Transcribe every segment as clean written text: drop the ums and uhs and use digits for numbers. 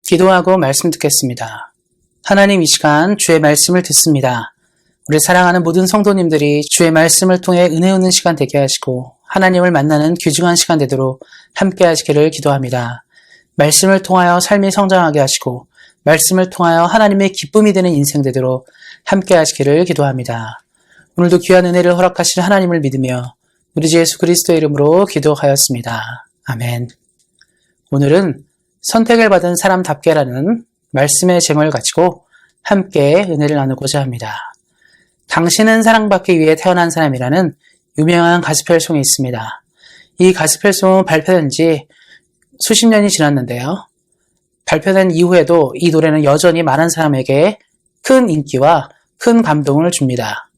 기도하고 말씀 듣겠습니다. 하나님, 이 시간 주의 말씀을 듣습니다. 우리 사랑하는 모든 성도님들이 주의 말씀을 통해 은혜 얻는 시간 되게 하시고 하나님을 만나는 귀중한 시간 되도록 함께 하시기를 기도합니다. 말씀을 통하여 삶이 성장하게 하시고 말씀을 통하여 하나님의 기쁨이 되는 인생 되도록 함께 하시기를 기도합니다. 오늘도 귀한 은혜를 허락하실 하나님을 믿으며 우리 주 예수 그리스도의 이름으로 기도하였습니다. 아멘. 오늘은 선택을 받은 사람답게라는 말씀의 제목을 가지고 함께 은혜를 나누고자 합니다. 당신은 사랑받기 위해 태어난 사람이라는 유명한 가스펠송이 있습니다. 이 가스펠송은 발표된 지 수십 년이 지났는데요. 발표된 이후에도 이 노래는 여전히 많은 사람에게 큰 인기와 큰 감동을 줍니다.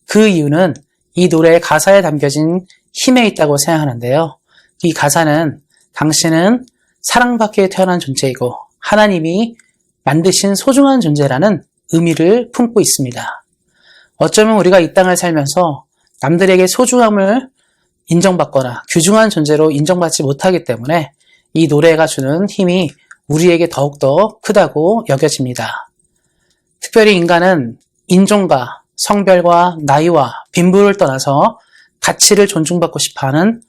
그 이유는 이 노래의 가사에 담겨진 힘에 있다고 생각하는데요. 이 가사는 당신은 사랑받기 위해 태어난 존재이고 하나님이 만드신 소중한 존재라는 의미를 품고 있습니다. 어쩌면 우리가 이 땅을 살면서 남들에게 소중함을 인정받거나 귀중한 존재로 인정받지 못하기 때문에 이 노래가 주는 힘이 우리에게 더욱더 크다고 여겨집니다. 특별히 인간은 인종과 성별과 나이와 빈부를 떠나서 가치를 존중받고 싶어하는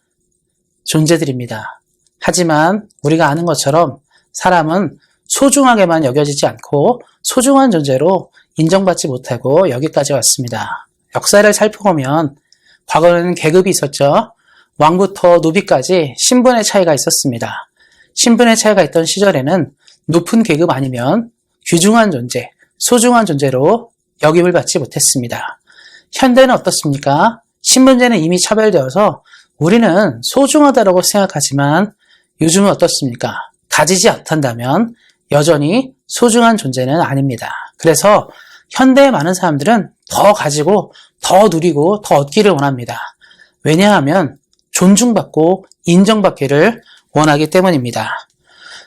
존재들입니다. 하지만 우리가 아는 것처럼 사람은 소중하게만 여겨지지 않고 소중한 존재로 인정받지 못하고 여기까지 왔습니다. 역사를 살펴보면 과거에는 계급이 있었죠. 왕부터 노비까지 신분의 차이가 있었습니다. 신분의 차이가 있던 시절에는 높은 계급 아니면 귀중한 존재, 소중한 존재로 여김을 받지 못했습니다. 현대는 어떻습니까? 신분제는 이미 차별되어서 우리는 소중하다고 생각하지만 요즘은 어떻습니까? 가지지 못한다면 여전히 소중한 존재는 아닙니다. 그래서 현대의 많은 사람들은 더 가지고 더 누리고 더 얻기를 원합니다. 왜냐하면 존중받고 인정받기를 원하기 때문입니다.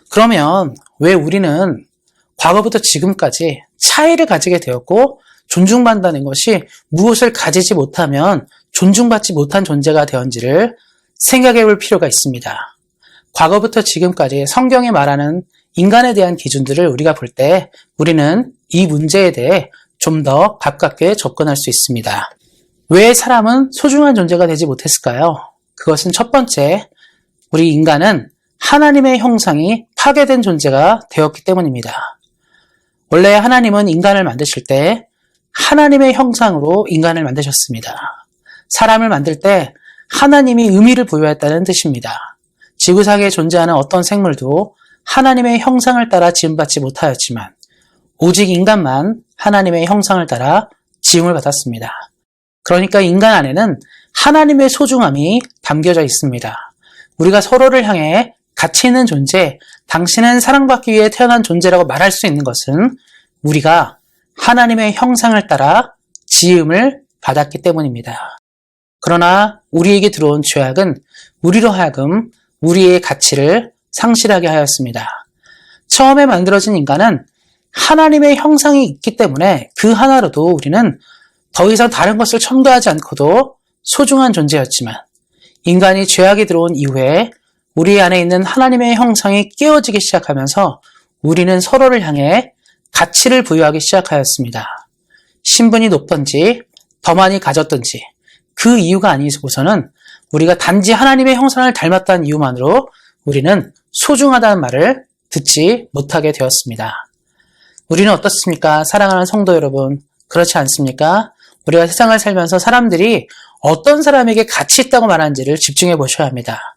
그러면 왜 우리는 과거부터 지금까지 차이를 가지게 되었고 존중받는다는 것이 무엇을 가지지 못하면 존중받지 못한 존재가 되었는지를 생각해 볼 필요가 있습니다. 과거부터 지금까지 성경이 말하는 인간에 대한 기준들을 우리가 볼 때 우리는 이 문제에 대해 좀 더 가깝게 접근할 수 있습니다. 왜 사람은 소중한 존재가 되지 못했을까요? 그것은 첫 번째, 우리 인간은 하나님의 형상이 파괴된 존재가 되었기 때문입니다. 원래 하나님은 인간을 만드실 때 하나님의 형상으로 인간을 만드셨습니다. 사람을 만들 때 하나님이 의미를 부여했다는 뜻입니다. 지구상에 존재하는 어떤 생물도 하나님의 형상을 따라 지음받지 못하였지만 오직 인간만 하나님의 형상을 따라 지음을 받았습니다. 그러니까 인간 안에는 하나님의 소중함이 담겨져 있습니다. 우리가 서로를 향해 가치 있는 존재, 당신은 사랑받기 위해 태어난 존재라고 말할 수 있는 것은 우리가 하나님의 형상을 따라 지음을 받았기 때문입니다. 그러나 우리에게 들어온 죄악은 우리로 하여금 우리의 가치를 상실하게 하였습니다. 처음에 만들어진 인간은 하나님의 형상이 있기 때문에 그 하나로도 우리는 더 이상 다른 것을 첨가하지 않고도 소중한 존재였지만 인간이 죄악이 들어온 이후에 우리 안에 있는 하나님의 형상이 깨어지기 시작하면서 우리는 서로를 향해 가치를 부여하기 시작하였습니다. 신분이 높든지 더 많이 가졌든지 그 이유가 아니고서는 우리가 단지 하나님의 형상을 닮았다는 이유만으로 우리는 소중하다는 말을 듣지 못하게 되었습니다. 우리는 어떻습니까? 사랑하는 성도 여러분, 그렇지 않습니까? 우리가 세상을 살면서 사람들이 어떤 사람에게 가치 있다고 말하는지를 집중해 보셔야 합니다.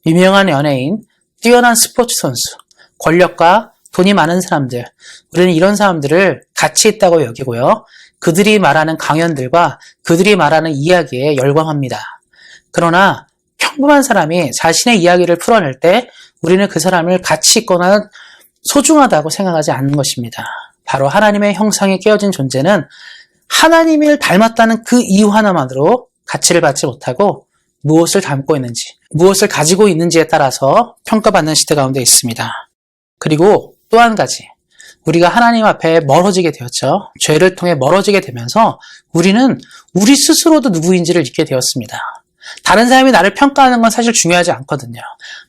유명한 연예인, 뛰어난 스포츠 선수, 권력과 돈이 많은 사람들, 우리는 이런 사람들을 가치 있다고 여기고요. 그들이 말하는 강연들과 그들이 말하는 이야기에 열광합니다. 그러나 평범한 사람이 자신의 이야기를 풀어낼 때 우리는 그 사람을 가치 있거나 소중하다고 생각하지 않는 것입니다. 바로 하나님의 형상이 깨어진 존재는 하나님을 닮았다는 그 이유 하나만으로 가치를 받지 못하고 무엇을 담고 있는지, 무엇을 가지고 있는지에 따라서 평가받는 시대 가운데 있습니다. 그리고 또 한 가지, 우리가 하나님 앞에 멀어지게 되었죠. 죄를 통해 멀어지게 되면서 우리는 우리 스스로도 누구인지를 잊게 되었습니다. 다른 사람이 나를 평가하는 건 사실 중요하지 않거든요.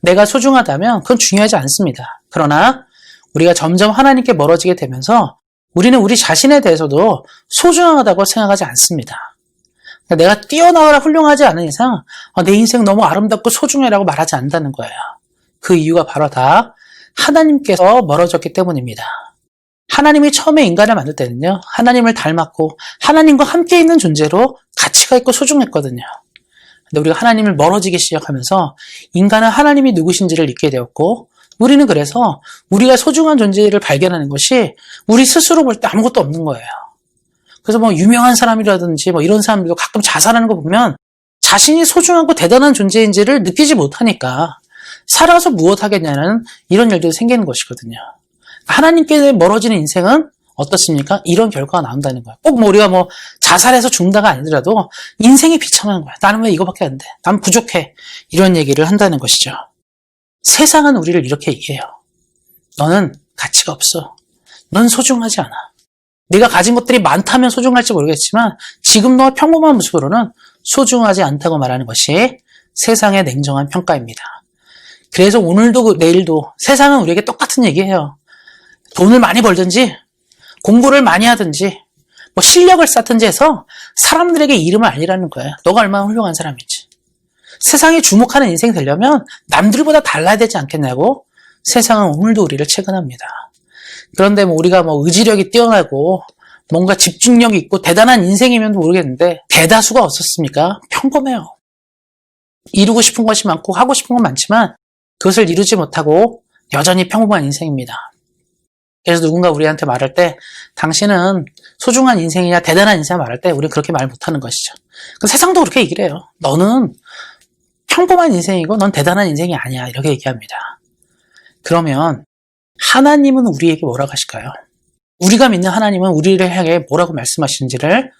내가 소중하다면 그건 중요하지 않습니다. 그러나 우리가 점점 하나님께 멀어지게 되면서 우리는 우리 자신에 대해서도 소중하다고 생각하지 않습니다. 내가 뛰어나거나 훌륭하지 않은 이상 내 인생 너무 아름답고 소중해라고 말하지 않는다는 거예요. 그 이유가 바로 다 하나님께서 멀어졌기 때문입니다. 하나님이 처음에 인간을 만들 때는요, 하나님을 닮았고 하나님과 함께 있는 존재로 가치가 있고 소중했거든요. 근데 우리가 하나님을 멀어지기 시작하면서 인간은 하나님이 누구신지를 잊게 되었고, 우리는 그래서 우리가 소중한 존재를 발견하는 것이 우리 스스로 볼 때 아무것도 없는 거예요. 그래서 유명한 사람이라든지 이런 사람들도 가끔 자살하는 거 보면 자신이 소중하고 대단한 존재인지를 느끼지 못하니까 살아서 무엇 하겠냐는 이런 일들이 생기는 것이거든요. 하나님께 멀어지는 인생은 어떻습니까? 이런 결과가 나온다는 거예요. 꼭 우리가 자살해서 죽는다가 아니더라도 인생이 비참한 거야. 나는 왜 이거밖에 안 돼? 난 부족해. 이런 얘기를 한다는 것이죠. 세상은 우리를 이렇게 얘기해요. 너는 가치가 없어. 넌 소중하지 않아. 네가 가진 것들이 많다면 소중할지 모르겠지만 지금 너 평범한 모습으로는 소중하지 않다고 말하는 것이 세상의 냉정한 평가입니다. 그래서 오늘도 내일도 세상은 우리에게 똑같은 얘기해요. 돈을 많이 벌든지 공부를 많이 하든지 실력을 쌓든지 해서 사람들에게 이름을 알리라는 거예요. 너가 얼마나 훌륭한 사람인지. 세상이 주목하는 인생이 되려면 남들보다 달라야 되지 않겠냐고 세상은 오늘도 우리를 체근합니다. 그런데 우리가 의지력이 뛰어나고 뭔가 집중력이 있고 대단한 인생이면 모르겠는데 대다수가 어떻습니까? 평범해요. 이루고 싶은 것이 많고 하고 싶은 건 많지만 그것을 이루지 못하고 여전히 평범한 인생입니다. 그래서 누군가 우리한테 말할 때 당신은 소중한 인생이냐 대단한 인생을 말할 때 우리는 그렇게 말 못하는 것이죠. 세상도 그렇게 얘기를 해요. 너는 평범한 인생이고 넌 대단한 인생이 아니야. 이렇게 얘기합니다. 그러면 하나님은 우리에게 뭐라고 하실까요? 우리가 믿는 하나님은 우리를 향해 뭐라고 말씀하시는지를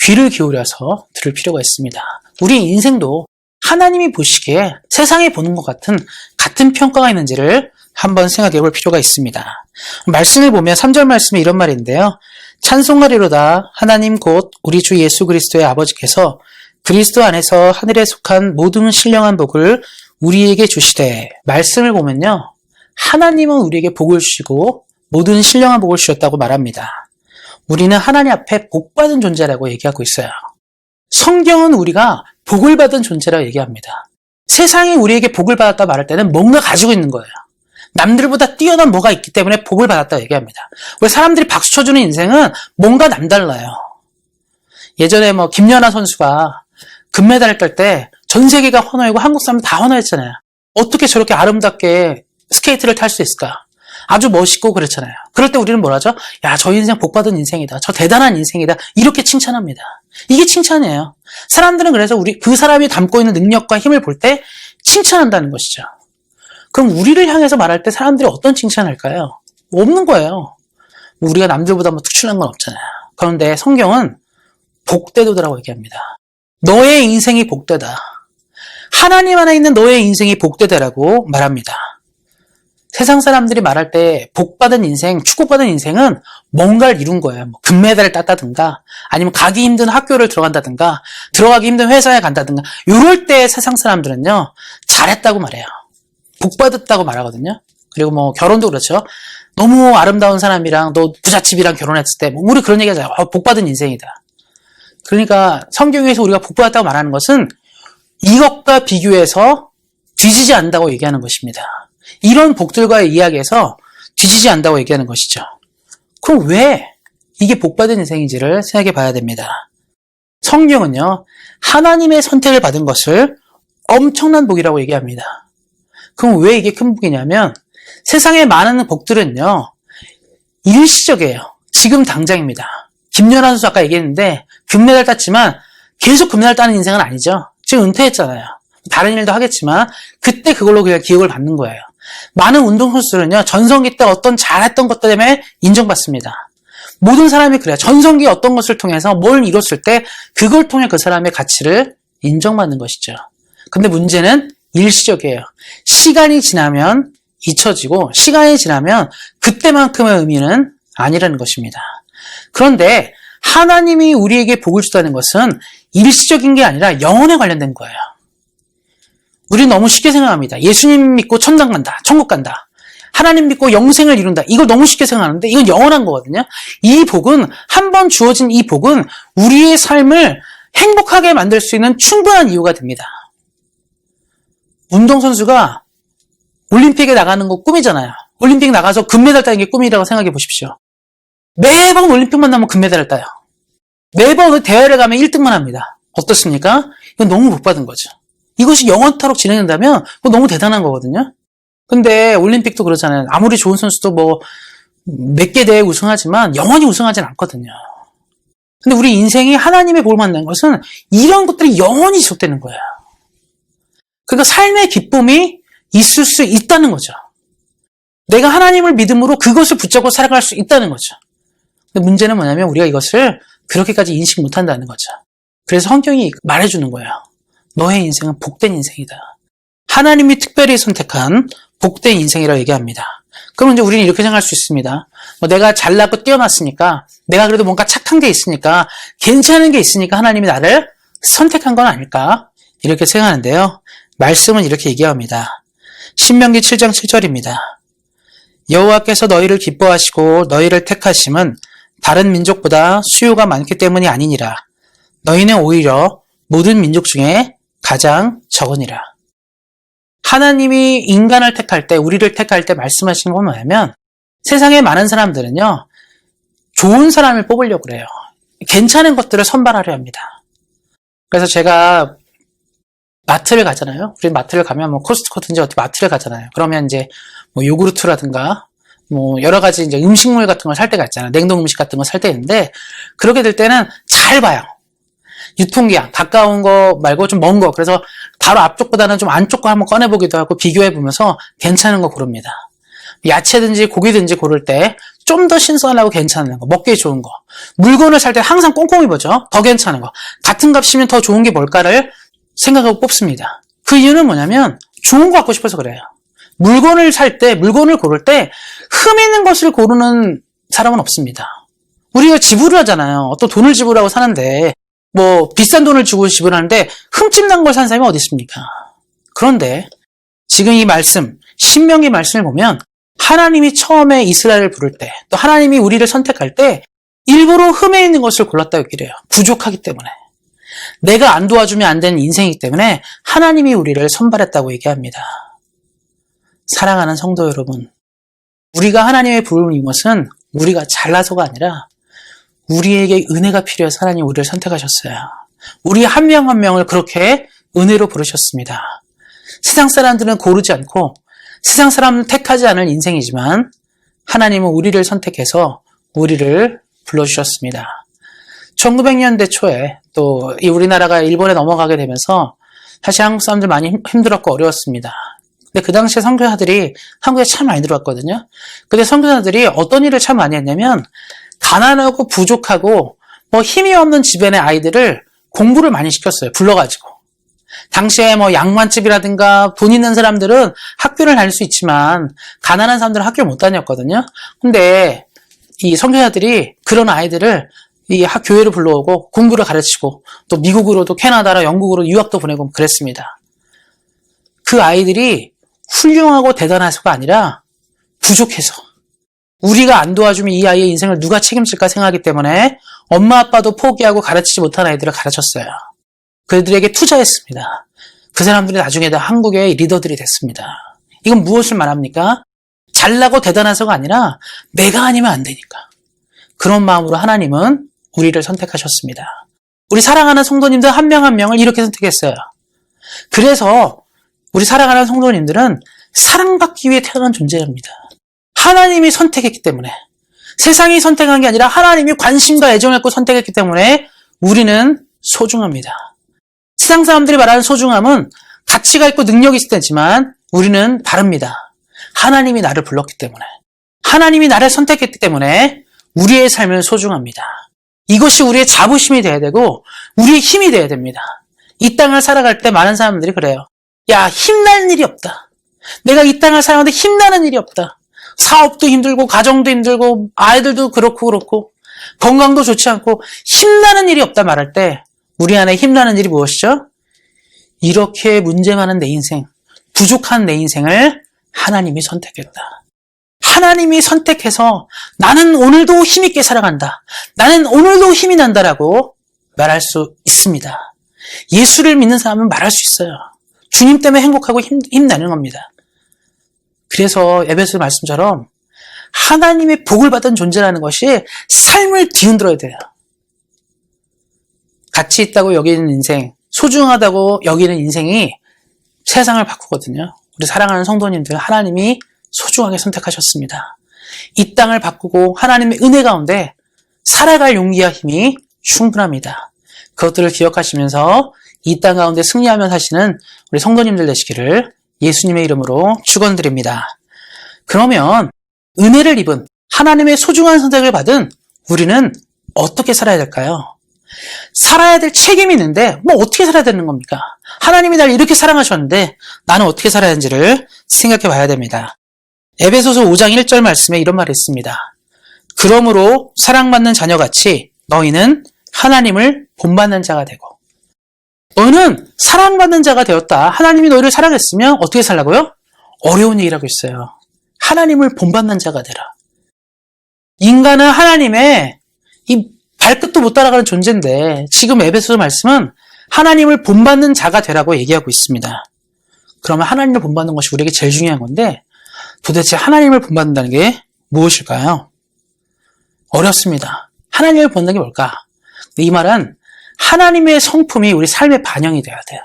귀를 기울여서 들을 필요가 있습니다. 우리 인생도 하나님이 보시기에 세상에 보는 것 같은 평가가 있는지를 한번 생각해 볼 필요가 있습니다. 말씀을 보면 3절 말씀에 이런 말인데요. 찬송하리로다 하나님 곧 우리 주 예수 그리스도의 아버지께서 그리스도 안에서 하늘에 속한 모든 신령한 복을 우리에게 주시되, 말씀을 보면요, 하나님은 우리에게 복을 주시고 모든 신령한 복을 주셨다고 말합니다. 우리는 하나님 앞에 복받은 존재라고 얘기하고 있어요. 성경은 우리가 복을 받은 존재라고 얘기합니다. 세상이 우리에게 복을 받았다 말할 때는 뭔가 가지고 있는 거예요. 남들보다 뛰어난 뭐가 있기 때문에 복을 받았다고 얘기합니다. 왜 사람들이 박수 쳐주는 인생은 뭔가 남달라요. 예전에 김연아 선수가 금메달을 딸 때 전 세계가 환호하고 한국 사람 다 환호했잖아요. 어떻게 저렇게 아름답게 스케이트를 탈 수 있을까? 아주 멋있고 그렇잖아요. 그럴 때 우리는 뭐라죠? 야, 저 인생 복받은 인생이다. 저 대단한 인생이다. 이렇게 칭찬합니다. 이게 칭찬이에요. 사람들은 그래서 그 사람이 담고 있는 능력과 힘을 볼 때 칭찬한다는 것이죠. 그럼 우리를 향해서 말할 때 사람들이 어떤 칭찬을 할까요? 없는 거예요. 우리가 남들보다 특출난 건 없잖아요. 그런데 성경은 복되도다라고 얘기합니다. 너의 인생이 복되다. 하나님 안에 있는 너의 인생이 복되다라고 말합니다. 세상 사람들이 말할 때 복받은 인생, 축복받은 인생은 뭔가를 이룬 거예요. 금메달을 땄다든가, 아니면 가기 힘든 학교를 들어간다든가, 들어가기 힘든 회사에 간다든가, 이럴 때 세상 사람들은요, 잘했다고 말해요. 복받았다고 말하거든요. 그리고 결혼도 그렇죠. 너무 아름다운 사람이랑 너 부잣집이랑 결혼했을 때, 우리 그런 얘기 하잖아요. 복받은 인생이다. 그러니까 성경에서 우리가 복받았다고 말하는 것은 이것과 비교해서 뒤지지 않는다고 얘기하는 것입니다. 이런 복들과의 이야기에서 뒤지지 않는다고 얘기하는 것이죠. 그럼 왜 이게 복받은 인생인지를 생각해 봐야 됩니다. 성경은요, 하나님의 선택을 받은 것을 엄청난 복이라고 얘기합니다. 그럼 왜 이게 큰 복이냐면 세상에 많은 복들은요, 일시적이에요. 지금 당장입니다. 김연아 선수 아까 얘기했는데 금메달 땄지만 계속 금메달 따는 인생은 아니죠. 지금 은퇴했잖아요. 다른 일도 하겠지만 그때 그걸로 그냥 기억을 받는 거예요. 많은 운동선수들은요, 전성기 때 어떤 잘했던 것 때문에 인정받습니다. 모든 사람이 그래요. 전성기 어떤 것을 통해서 뭘 이뤘을 때 그걸 통해 그 사람의 가치를 인정받는 것이죠. 근데 문제는 일시적이에요. 시간이 지나면 잊혀지고 시간이 지나면 그때만큼의 의미는 아니라는 것입니다. 그런데 하나님이 우리에게 복을 주다는 것은 일시적인 게 아니라 영혼에 관련된 거예요. 우리는 너무 쉽게 생각합니다. 예수님 믿고 천당 간다, 천국 간다. 하나님 믿고 영생을 이룬다. 이걸 너무 쉽게 생각하는데 이건 영원한 거거든요. 이 복은, 한 번 주어진 이 복은 우리의 삶을 행복하게 만들 수 있는 충분한 이유가 됩니다. 운동선수가 올림픽에 나가는 거 꿈이잖아요. 올림픽 나가서 금메달 따는 게 꿈이라고 생각해 보십시오. 매번 올림픽만 나면 금메달을 따요. 매번 대회를 가면 1등만 합니다. 어떻습니까? 이건 너무 복 받은 거죠. 이것이 영원토록 진행된다면 그건 너무 대단한 거거든요. 근데 올림픽도 그렇잖아요. 아무리 좋은 선수도 뭐 몇 개 대회 우승하지만 영원히 우승하진 않거든요. 근데 우리 인생이 하나님의 복을 받는 것은 이런 것들이 영원히 지속되는 거예요. 그러니까 삶의 기쁨이 있을 수 있다는 거죠. 내가 하나님을 믿음으로 그것을 붙잡고 살아갈 수 있다는 거죠. 근데 문제는 뭐냐면 우리가 이것을 그렇게까지 인식 못한다는 거죠. 그래서 성경이 말해주는 거예요. 너의 인생은 복된 인생이다. 하나님이 특별히 선택한 복된 인생이라고 얘기합니다. 그럼 이제 우리는 이렇게 생각할 수 있습니다. 내가 잘나고 뛰어났으니까, 내가 그래도 뭔가 착한 게 있으니까, 괜찮은 게 있으니까 하나님이 나를 선택한 건 아닐까? 이렇게 생각하는데요. 말씀은 이렇게 얘기합니다. 신명기 7장 7절입니다. 여호와께서 너희를 기뻐하시고 너희를 택하심은 다른 민족보다 수요가 많기 때문이 아니니라. 너희는 오히려 모든 민족 중에 가장 적으니라. 하나님이 인간을 택할 때, 우리를 택할 때 말씀하시는 건 뭐냐면 세상에 많은 사람들은요, 좋은 사람을 뽑으려고 그래요. 괜찮은 것들을 선발하려 합니다. 그래서 제가 마트를 가잖아요. 우리 마트를 가면 뭐 코스트코든지 어디 마트를 가잖아요. 그러면 이제 뭐 요구르트라든가 뭐 여러 가지 이제 음식물 같은 걸 살 때가 있잖아요. 냉동 음식 같은 거 살 때 있는데 그렇게 될 때는 잘 봐요. 유통기한, 가까운 거 말고 좀 먼 거. 그래서 바로 앞쪽보다는 좀 안쪽 거 한번 꺼내보기도 하고 비교해보면서 괜찮은 거 고릅니다. 야채든지 고기든지 고를 때 좀 더 신선하고 괜찮은 거, 먹기 좋은 거. 물건을 살 때 항상 꼼꼼히 보죠. 더 괜찮은 거. 같은 값이면 더 좋은 게 뭘까를 생각하고 뽑습니다. 그 이유는 뭐냐면 좋은 거 갖고 싶어서 그래요. 물건을 살 때, 물건을 고를 때 흠 있는 것을 고르는 사람은 없습니다. 우리가 지불을 하잖아요. 또 돈을 지불하고 사는데 뭐 비싼 돈을 주고 지불하는데 흠집 난 걸 산 사람이 어디 있습니까? 그런데 지금 이 말씀, 신명기 말씀을 보면 하나님이 처음에 이스라엘을 부를 때, 또 하나님이 우리를 선택할 때 일부러 흠에 있는 것을 골랐다고 얘기를 해요. 부족하기 때문에. 내가 안 도와주면 안 되는 인생이기 때문에 하나님이 우리를 선발했다고 얘기합니다. 사랑하는 성도 여러분, 우리가 하나님의 부름인 것은 우리가 잘나서가 아니라 우리에게 은혜가 필요해서 하나님 우리를 선택하셨어요. 우리 한 명 한 명을 그렇게 은혜로 부르셨습니다. 세상 사람들은 고르지 않고 세상 사람은 택하지 않을 인생이지만 하나님은 우리를 선택해서 우리를 불러주셨습니다. 1900년대 초에 또 이 우리나라가 일본에 넘어가게 되면서 사실 한국 사람들 많이 힘들었고 어려웠습니다. 근데 그 당시에 선교사들이 한국에 참 많이 들어왔거든요. 근데 선교사들이 어떤 일을 참 많이 했냐면 가난하고 부족하고 뭐 힘이 없는 집안의 아이들을 공부를 많이 시켰어요. 불러가지고. 당시에 뭐 양반집이라든가 돈 있는 사람들은 학교를 다닐 수 있지만 가난한 사람들은 학교를 못 다녔거든요. 근데 이 선교사들이 그런 아이들을 이 교회를 불러오고 공부를 가르치고 또 미국으로도 캐나다라 영국으로 유학도 보내고 그랬습니다. 그 아이들이 훌륭하고 대단해서가 아니라 부족해서 우리가 안 도와주면 이 아이의 인생을 누가 책임질까 생각하기 때문에 엄마 아빠도 포기하고 가르치지 못한 아이들을 가르쳤어요. 그들에게 투자했습니다. 그 사람들이 나중에 다 한국의 리더들이 됐습니다. 이건 무엇을 말합니까? 잘나고 대단해서가 아니라 내가 아니면 안 되니까. 그런 마음으로 하나님은 우리를 선택하셨습니다. 우리 사랑하는 성도님들 한 명 한 명을 이렇게 선택했어요. 그래서 우리 사랑하는 성도님들은 사랑받기 위해 태어난 존재입니다. 하나님이 선택했기 때문에, 세상이 선택한 게 아니라 하나님이 관심과 애정을 갖고 선택했기 때문에 우리는 소중합니다. 세상 사람들이 말하는 소중함은 가치가 있고 능력이 있을 때지만 우리는 다릅니다. 하나님이 나를 불렀기 때문에, 하나님이 나를 선택했기 때문에 우리의 삶은 소중합니다. 이것이 우리의 자부심이 돼야 되고 우리의 힘이 돼야 됩니다. 이 땅을 살아갈 때 많은 사람들이 그래요. 야, 힘나는 일이 없다. 내가 이 땅을 살아가는데 힘나는 일이 없다. 사업도 힘들고 가정도 힘들고 아이들도 그렇고 건강도 좋지 않고 힘나는 일이 없다 말할 때 우리 안에 힘나는 일이 무엇이죠? 이렇게 문제 많은 내 인생, 부족한 내 인생을 하나님이 선택했다. 하나님이 선택해서 나는 오늘도 힘있게 살아간다. 나는 오늘도 힘이 난다라고 말할 수 있습니다. 예수를 믿는 사람은 말할 수 있어요. 주님 때문에 행복하고 힘나는 겁니다. 그래서 에베소 말씀처럼 하나님의 복을 받은 존재라는 것이 삶을 뒤흔들어야 돼요. 가치 있다고 여기는 인생, 소중하다고 여기는 인생이 세상을 바꾸거든요. 우리 사랑하는 성도님들, 하나님이 소중하게 선택하셨습니다. 이 땅을 바꾸고 하나님의 은혜 가운데 살아갈 용기와 힘이 충분합니다. 그것들을 기억하시면서 이 땅 가운데 승리하며 사시는 우리 성도님들 되시기를 예수님의 이름으로 축원드립니다. 그러면 은혜를 입은 하나님의 소중한 선택을 받은 우리는 어떻게 살아야 될까요? 살아야 될 책임이 있는데 어떻게 살아야 되는 겁니까? 하나님이 날 이렇게 사랑하셨는데 나는 어떻게 살아야 하는지를 생각해 봐야 됩니다. 에베소서 5장 1절 말씀에 이런 말이 있습니다. 그러므로 사랑받는 자녀같이 너희는 하나님을 본받는 자가 되고, 너희는 사랑받는 자가 되었다. 하나님이 너희를 사랑했으면 어떻게 살라고요? 어려운 얘기라고 있어요. 하나님을 본받는 자가 되라. 인간은 하나님의 이 발끝도 못 따라가는 존재인데 지금 에베소서 말씀은 하나님을 본받는 자가 되라고 얘기하고 있습니다. 그러면 하나님을 본받는 것이 우리에게 제일 중요한 건데 도대체 하나님을 본받는다는 게 무엇일까요? 어렵습니다. 하나님을 본다는 게 뭘까? 이 말은 하나님의 성품이 우리 삶에 반영이 돼야 돼요.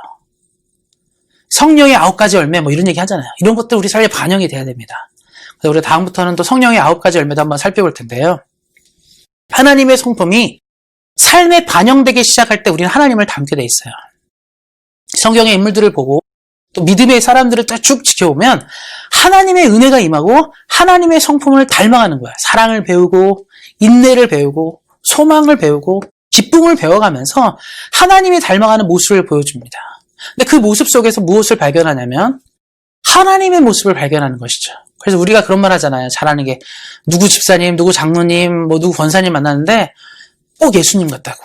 성령의 9가지 열매 이런 얘기 하잖아요. 이런 것들 우리 삶에 반영이 돼야 됩니다. 그래서 우리 다음부터는 또 성령의 9가지 열매도 한번 살펴볼 텐데요. 하나님의 성품이 삶에 반영되기 시작할 때 우리는 하나님을 닮게 돼 있어요. 성경의 인물들을 보고 또 믿음의 사람들을 쭉 지켜보면 하나님의 은혜가 임하고 하나님의 성품을 닮아가는 거야. 사랑을 배우고 인내를 배우고 소망을 배우고 기쁨을 배워가면서 하나님이 닮아가는 모습을 보여줍니다. 근데 그 모습 속에서 무엇을 발견하냐면 하나님의 모습을 발견하는 것이죠. 그래서 우리가 그런 말 하잖아요. 잘하는 게 누구 집사님, 누구 장로님, 누구 권사님 만났는데 꼭 예수님 같다고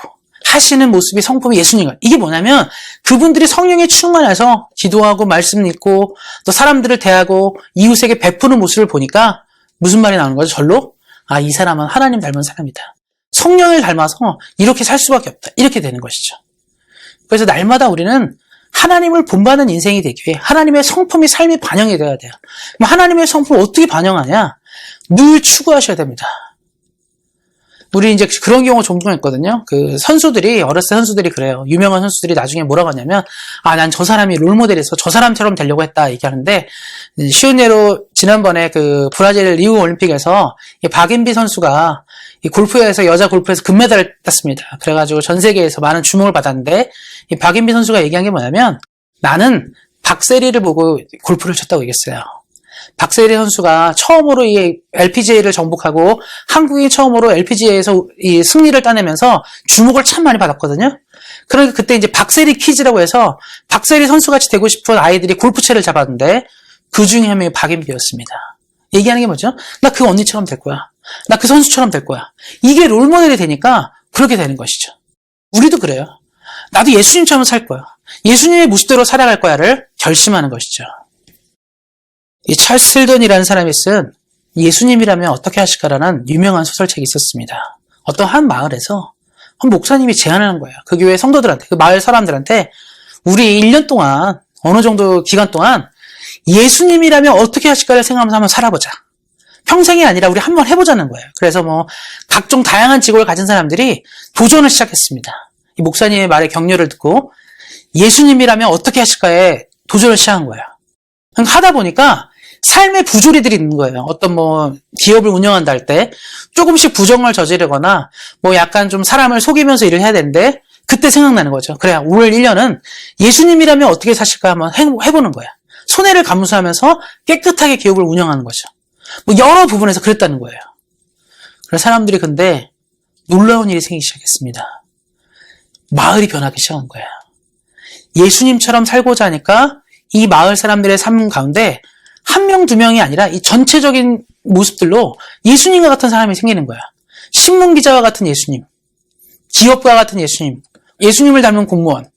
하시는 모습이 성품이 예수님 같아요. 이게 뭐냐면 그분들이 성령에 충만해서 기도하고 말씀 읽고 또 사람들을 대하고 이웃에게 베푸는 모습을 보니까 무슨 말이 나오는 거죠? 절로? 이 사람은 하나님 닮은 사람이다. 성령을 닮아서 이렇게 살 수밖에 없다. 이렇게 되는 것이죠. 그래서 날마다 우리는 하나님을 본받는 인생이 되기 위해 하나님의 성품이 삶에 반영이 돼야 돼요. 그럼 하나님의 성품을 어떻게 반영하냐? 늘 추구하셔야 됩니다. 우리 이제 그런 경우가 종종 있거든요. 그 선수들이, 어렸을 때 선수들이 그래요. 유명한 선수들이 나중에 뭐라고 하냐면, 난 저 사람이 롤모델에서 저 사람처럼 되려고 했다 얘기하는데, 쉬운 예로 지난번에 그 브라질 리우 올림픽에서 박인비 선수가 이 골프에서, 여자 골프에서 금메달을 땄습니다. 그래가지고 전 세계에서 많은 주목을 받았는데, 이 박인비 선수가 얘기한 게 뭐냐면, 나는 박세리를 보고 골프를 쳤다고 얘기했어요. 박세리 선수가 처음으로 이 LPGA를 정복하고 한국이 처음으로 LPGA에서 이 승리를 따내면서 주목을 참 많이 받았거든요. 그러니까 그때 이제 박세리 퀴즈라고 해서 박세리 선수같이 되고 싶은 아이들이 골프채를 잡았는데 그 중에 한 명이 박인비였습니다. 얘기하는 게 뭐죠? 나 그 언니처럼 될 거야. 나 그 선수처럼 될 거야. 이게 롤모델이 되니까 그렇게 되는 것이죠. 우리도 그래요. 나도 예수님처럼 살 거야. 예수님의 모습대로 살아갈 거야를 결심하는 것이죠. 이 찰스 힐던이라는 사람이 쓴 예수님이라면 어떻게 하실까라는 유명한 소설책이 있었습니다. 어떤 한 마을에서 한 목사님이 제안을 한 거예요. 그 교회 성도들한테, 그 마을 사람들한테 우리 1년 동안, 어느 정도 기간 동안 예수님이라면 어떻게 하실까를 생각하면서 한번 살아보자. 평생이 아니라 우리 한번 해보자는 거예요. 그래서 각종 다양한 직업을 가진 사람들이 도전을 시작했습니다. 이 목사님의 말에 격려를 듣고 예수님이라면 어떻게 하실까에 도전을 시작한 거예요. 하다 보니까 삶의 부조리들이 있는 거예요. 어떤 기업을 운영한다 할 때 조금씩 부정을 저지르거나 약간 좀 사람을 속이면서 일을 해야 되는데 그때 생각나는 거죠. 그래, 오늘 1년은 예수님이라면 어떻게 사실까 한번 해보는 거야. 손해를 감수하면서 깨끗하게 기업을 운영하는 거죠. 여러 부분에서 그랬다는 거예요. 그래서 사람들이 근데 놀라운 일이 생기기 시작했습니다. 마을이 변하기 시작한 거예요. 예수님처럼 살고자 하니까 이 마을 사람들의 삶 가운데 한 명, 두 명이 아니라 이 전체적인 모습들로 예수님과 같은 사람이 생기는 거야. 신문기자와 같은 예수님, 기업가 같은 예수님, 예수님을 닮은 공무원,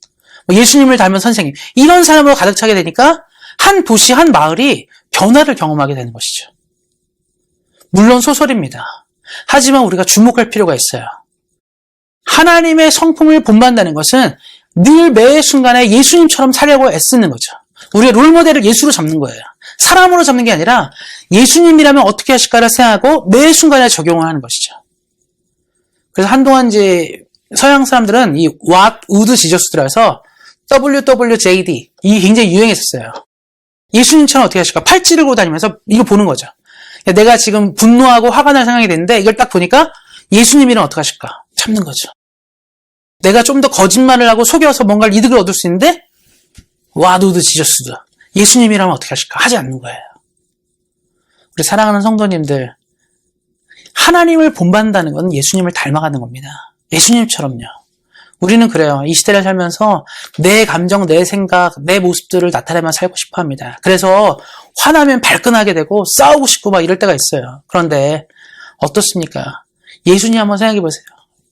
예수님을 닮은 선생님, 이런 사람으로 가득 차게 되니까 한 도시, 한 마을이 변화를 경험하게 되는 것이죠. 물론 소설입니다. 하지만 우리가 주목할 필요가 있어요. 하나님의 성품을 본받는다는 것은 늘 매 순간에 예수님처럼 살려고 애쓰는 거죠. 우리의 롤모델을 예수로 잡는 거예요. 사람으로 잡는 게 아니라 예수님이라면 어떻게 하실까를 생각하고 매 순간에 적용을 하는 것이죠. 그래서 한동안 이제 서양 사람들은 이 What would Jesus do라 해서 WWJD 이게 굉장히 유행했었어요. 예수님처럼 어떻게 하실까? 팔찌를 걸고 다니면서 이거 보는 거죠. 내가 지금 분노하고 화가 날 상황이 됐는데 이걸 딱 보니까 예수님이랑 어떻게 하실까? 참는 거죠. 내가 좀 더 거짓말을 하고 속여서 뭔가를 이득을 얻을 수 있는데 What would Jesus do? 예수님이라면 어떻게 하실까? 하지 않는 거예요. 우리 사랑하는 성도님들, 하나님을 본받는다는 건 예수님을 닮아가는 겁니다. 예수님처럼요. 우리는 그래요. 이 시대를 살면서 내 감정, 내 생각, 내 모습들을 나타내며 살고 싶어 합니다. 그래서 화나면 발끈하게 되고 싸우고 싶고 막 이럴 때가 있어요. 그런데 어떻습니까? 예수님 한번 생각해 보세요.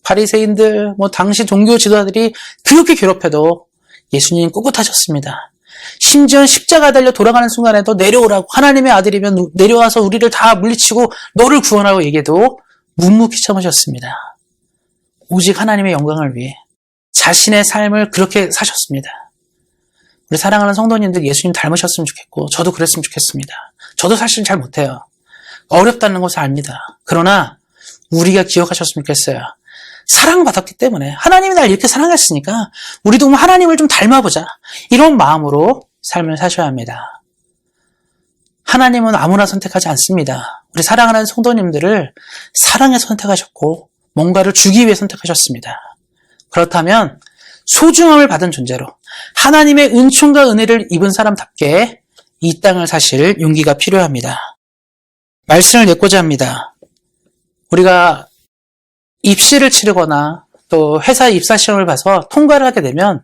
바리새인들, 당시 종교 지도자들이 그렇게 괴롭혀도 예수님 꿋꿋하셨습니다. 심지어 십자가 달려 돌아가는 순간에도 내려오라고, 하나님의 아들이면 내려와서 우리를 다 물리치고 너를 구원하라고 얘기해도 묵묵히 참으셨습니다. 오직 하나님의 영광을 위해 자신의 삶을 그렇게 사셨습니다. 우리 사랑하는 성도님들 예수님 닮으셨으면 좋겠고 저도 그랬으면 좋겠습니다. 저도 사실 잘 못해요. 어렵다는 것을 압니다. 그러나 우리가 기억하셨으면 좋겠어요. 사랑받았기 때문에 하나님이 날 이렇게 사랑했으니까 우리도 하나님을 좀 닮아보자. 이런 마음으로 삶을 사셔야 합니다. 하나님은 아무나 선택하지 않습니다. 우리 사랑하는 성도님들을 사랑에 선택하셨고 뭔가를 주기 위해 선택하셨습니다. 그렇다면 소중함을 받은 존재로 하나님의 은총과 은혜를 입은 사람답게 이 땅을 사실 용기가 필요합니다. 말씀을 맺고자 합니다. 우리가 입시를 치르거나 또 회사 입사 시험을 봐서 통과를 하게 되면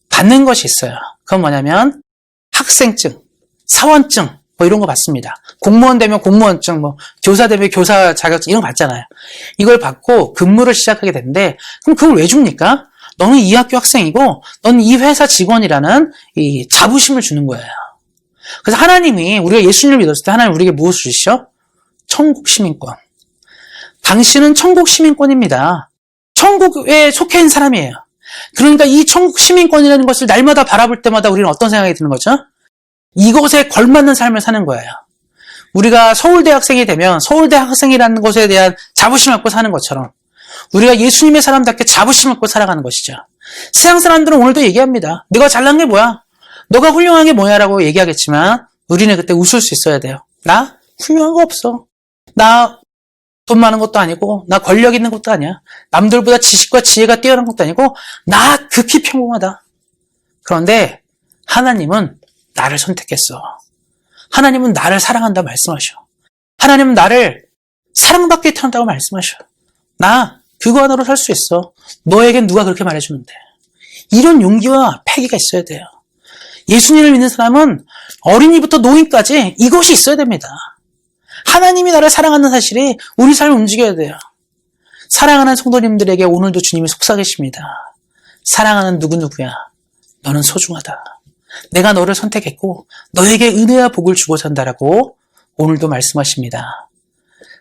받는 것이 있어요. 그건 뭐냐면 학생증, 사원증 이런 거 받습니다. 공무원 되면 공무원증, 교사 되면 교사 자격증 이런 거 받잖아요. 이걸 받고 근무를 시작하게 되는데 그럼 그걸 왜 줍니까? 너는 이 학교 학생이고 너는 이 회사 직원이라는 이 자부심을 주는 거예요. 그래서 하나님이 우리가 예수님을 믿었을 때 하나님 우리에게 무엇을 주시죠? 천국 시민권. 당신은 천국 시민권입니다. 천국에 속해 있는 사람이에요. 그러니까 이 천국 시민권이라는 것을 날마다 바라볼 때마다 우리는 어떤 생각이 드는 거죠? 이것에 걸맞는 삶을 사는 거예요. 우리가 서울대 학생이 되면 서울대 학생이라는 것에 대한 자부심을 갖고 사는 것처럼 우리가 예수님의 사람답게 자부심을 갖고 살아가는 것이죠. 세상 사람들은 오늘도 얘기합니다. 내가 잘난 게 뭐야? 너가 훌륭한 게 뭐야? 라고 얘기하겠지만 우리는 그때 웃을 수 있어야 돼요. 나 훌륭한 거 없어. 나 돈 많은 것도 아니고 나 권력 있는 것도 아니야. 남들보다 지식과 지혜가 뛰어난 것도 아니고 나 극히 평범하다. 그런데 하나님은 나를 선택했어. 하나님은 나를 사랑한다 말씀하셔. 하나님은 나를 사랑받게 태어난다고 말씀하셔. 나 그거 하나로 살 수 있어. 너에겐 누가 그렇게 말해주는데. 이런 용기와 패기가 있어야 돼요. 예수님을 믿는 사람은 어린이부터 노인까지 이것이 있어야 됩니다. 하나님이 나를 사랑하는 사실이 우리 삶을 움직여야 돼요. 사랑하는 성도님들에게 오늘도 주님이 속삭이십니다. 사랑하는 누구누구야. 너는 소중하다. 내가 너를 선택했고 너에게 은혜와 복을 주고자 한다라고 오늘도 말씀하십니다.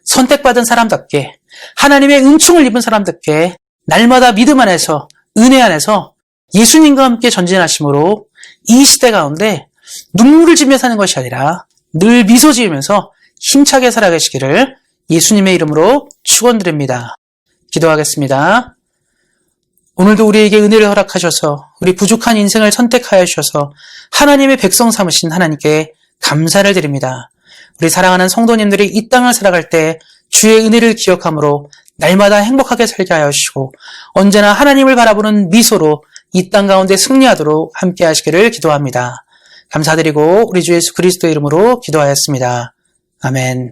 선택받은 사람답게 하나님의 은총을 입은 사람답게 날마다 믿음 안에서 은혜 안에서 예수님과 함께 전진하심으로 이 시대 가운데 눈물을 지으며 사는 것이 아니라 늘 미소 지으면서 힘차게 살아가시기를 예수님의 이름으로 축원드립니다. 기도하겠습니다. 오늘도 우리에게 은혜를 허락하셔서 우리 부족한 인생을 선택하여 주셔서 하나님의 백성 삼으신 하나님께 감사를 드립니다. 우리 사랑하는 성도님들이 이 땅을 살아갈 때 주의 은혜를 기억함으로 날마다 행복하게 살게 하여 주시고 언제나 하나님을 바라보는 미소로 이 땅 가운데 승리하도록 함께 하시기를 기도합니다. 감사드리고 우리 주 예수 그리스도의 이름으로 기도하였습니다. 아멘.